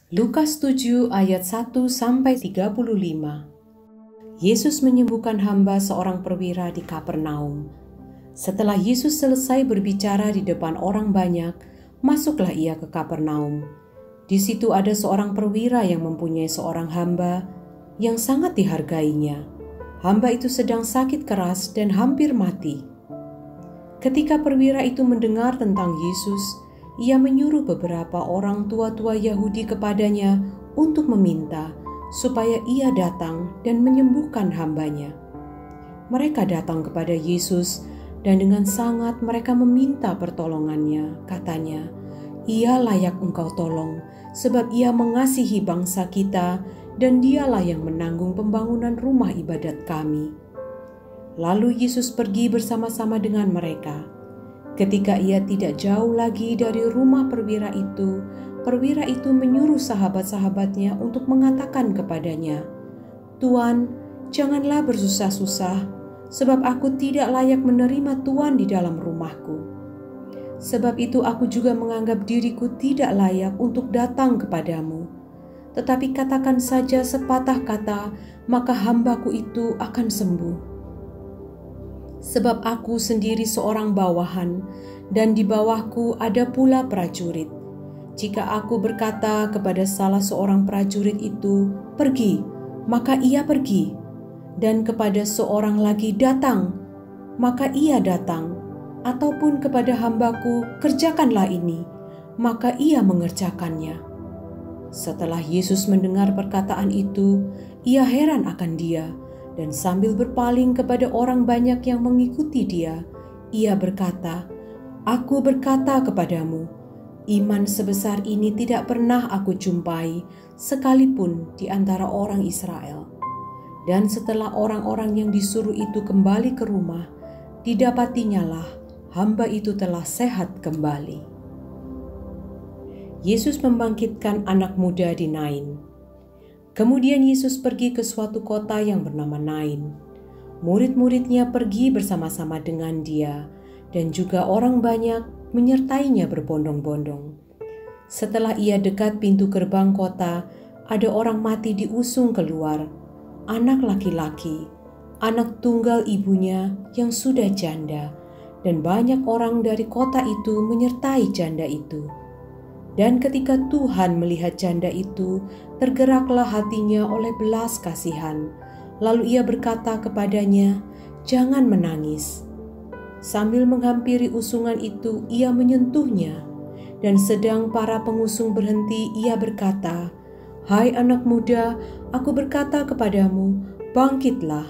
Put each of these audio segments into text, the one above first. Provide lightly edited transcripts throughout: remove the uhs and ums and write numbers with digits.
Lukas 7 ayat 1-35. Yesus menyembuhkan hamba seorang perwira di Kapernaum. Setelah Yesus selesai berbicara di depan orang banyak, masuklah ia ke Kapernaum. Di situ ada seorang perwira yang mempunyai seorang hamba yang sangat dihargainya. Hamba itu sedang sakit keras dan hampir mati. Ketika perwira itu mendengar tentang Yesus, ia menyuruh beberapa orang tua-tua Yahudi kepadanya untuk meminta supaya ia datang dan menyembuhkan hambanya. Mereka datang kepada Yesus dan dengan sangat mereka meminta pertolongannya. Katanya, "Ia layak engkau tolong sebab ia mengasihi bangsa kita dan dialah yang menanggung pembangunan rumah ibadat kami." Lalu Yesus pergi bersama-sama dengan mereka. Ketika ia tidak jauh lagi dari rumah perwira itu menyuruh sahabat-sahabatnya untuk mengatakan kepadanya, "Tuan, janganlah bersusah-susah, sebab aku tidak layak menerima Tuan di dalam rumahku. Sebab itu aku juga menganggap diriku tidak layak untuk datang kepadamu. Tetapi katakan saja sepatah kata, maka hambaku itu akan sembuh. Sebab aku sendiri seorang bawahan, dan di bawahku ada pula prajurit. Jika aku berkata kepada salah seorang prajurit itu, 'Pergi,' maka ia pergi, dan kepada seorang lagi, 'Datang,' maka ia datang, ataupun kepada hambaku, 'Kerjakanlah ini,' maka ia mengerjakannya." Setelah Yesus mendengar perkataan itu, ia heran akan dia, dan sambil berpaling kepada orang banyak yang mengikuti dia, ia berkata, "Aku berkata kepadamu, iman sebesar ini tidak pernah aku jumpai sekalipun di antara orang Israel." Dan setelah orang-orang yang disuruh itu kembali ke rumah, didapatinyalah hamba itu telah sehat kembali. Yesus membangkitkan anak muda di Nain. Kemudian Yesus pergi ke suatu kota yang bernama Nain. Murid-muridnya pergi bersama-sama dengan dia, dan juga orang banyak menyertainya berbondong-bondong. Setelah ia dekat pintu gerbang kota, ada orang mati diusung keluar, anak laki-laki, anak tunggal ibunya yang sudah janda, dan banyak orang dari kota itu menyertai janda itu. Dan ketika Tuhan melihat janda itu, tergeraklah hatinya oleh belas kasihan. Lalu ia berkata kepadanya, "Jangan menangis." Sambil menghampiri usungan itu, ia menyentuhnya. Dan sedang para pengusung berhenti, ia berkata, "Hai anak muda, aku berkata kepadamu, bangkitlah."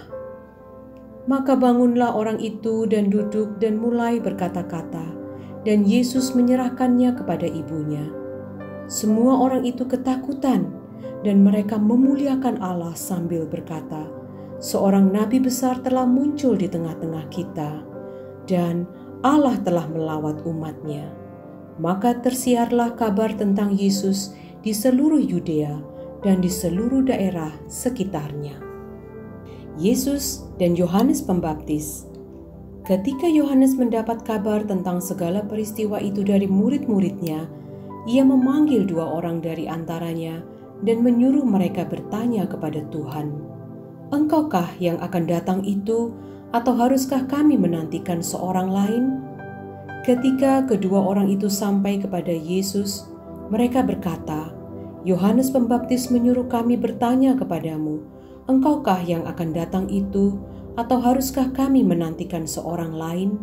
Maka bangunlah orang itu dan duduk dan mulai berkata-kata. Dan Yesus menyerahkannya kepada ibunya. Semua orang itu ketakutan, dan mereka memuliakan Allah sambil berkata, "Seorang nabi besar telah muncul di tengah-tengah kita, dan Allah telah melawat umat-Nya." Maka tersiarlah kabar tentang Yesus di seluruh Yudea dan di seluruh daerah sekitarnya. Yesus dan Yohanes Pembaptis. Ketika Yohanes mendapat kabar tentang segala peristiwa itu dari murid-muridnya, ia memanggil 2 orang dari antaranya dan menyuruh mereka bertanya kepada Tuhan, "Engkaukah yang akan datang itu, atau haruskah kami menantikan seorang lain?" Ketika kedua orang itu sampai kepada Yesus, mereka berkata, "Yohanes Pembaptis menyuruh kami bertanya kepadamu, Engkaukah yang akan datang itu, atau haruskah kami menantikan seorang lain?"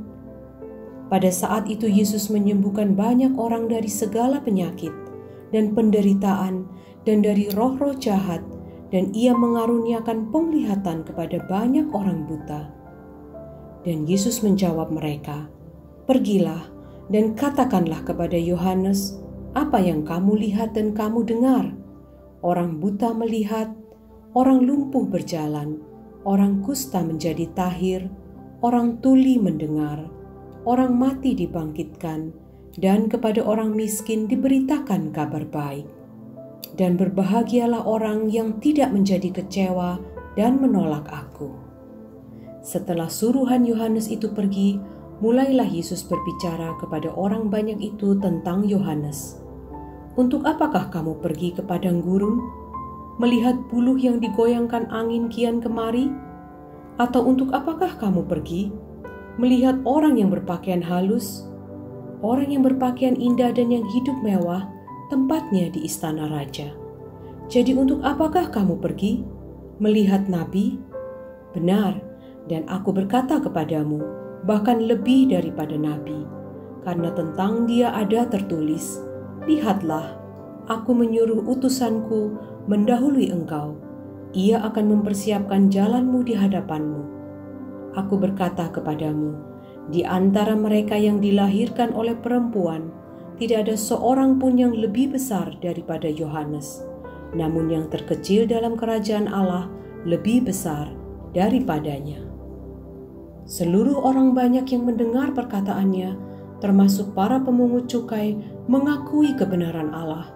Pada saat itu Yesus menyembuhkan banyak orang dari segala penyakit dan penderitaan dan dari roh-roh jahat, dan ia mengaruniakan penglihatan kepada banyak orang buta. Dan Yesus menjawab mereka, "Pergilah dan katakanlah kepada Yohanes apa yang kamu lihat dan kamu dengar. Orang buta melihat, orang lumpuh berjalan, orang kusta menjadi tahir, orang tuli mendengar, orang mati dibangkitkan, dan kepada orang miskin diberitakan kabar baik. Dan berbahagialah orang yang tidak menjadi kecewa dan menolak aku." Setelah suruhan Yohanes itu pergi, mulailah Yesus berbicara kepada orang banyak itu tentang Yohanes. Untuk apakah kamu pergi ke padang gurun, melihat buluh yang digoyangkan angin kian kemari? Atau untuk apakah kamu pergi, melihat orang yang berpakaian halus, orang yang berpakaian indah dan yang hidup mewah, tempatnya di istana raja? Jadi untuk apakah kamu pergi, melihat nabi? Benar, dan aku berkata kepadamu, bahkan lebih daripada nabi, karena tentang dia ada tertulis, lihatlah, aku menyuruh utusanku mendahului engkau. Ia akan mempersiapkan jalanmu di hadapanmu. Aku berkata kepadamu, di antara mereka yang dilahirkan oleh perempuan, tidak ada seorang pun yang lebih besar daripada Yohanes. Namun yang terkecil dalam kerajaan Allah lebih besar daripadanya. Seluruh orang banyak yang mendengar perkataannya, termasuk para pemungut cukai, mengakui kebenaran Allah,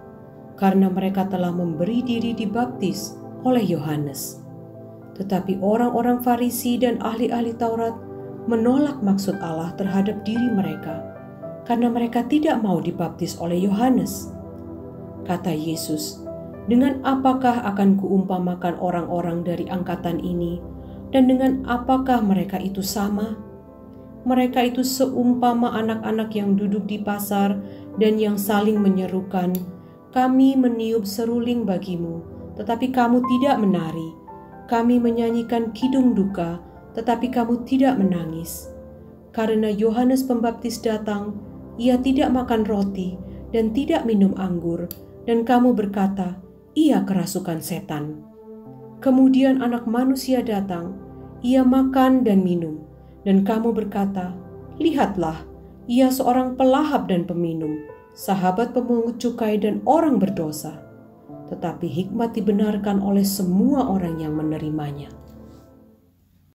karena mereka telah memberi diri dibaptis oleh Yohanes. Tetapi orang-orang Farisi dan ahli-ahli Taurat menolak maksud Allah terhadap diri mereka, karena mereka tidak mau dibaptis oleh Yohanes. Kata Yesus, dengan apakah akan kuumpamakan orang-orang dari angkatan ini, dan dengan apakah mereka itu sama? Mereka itu seumpama anak-anak yang duduk di pasar dan yang saling menyerukan, kami meniup seruling bagimu, tetapi kamu tidak menari. Kami menyanyikan kidung duka, tetapi kamu tidak menangis. Karena Yohanes Pembaptis datang, ia tidak makan roti dan tidak minum anggur, dan kamu berkata, ia kerasukan setan. Kemudian Anak Manusia datang, ia makan dan minum, dan kamu berkata, lihatlah, ia seorang pelahap dan peminum, sahabat pemungut cukai dan orang berdosa. Tetapi hikmat dibenarkan oleh semua orang yang menerimanya.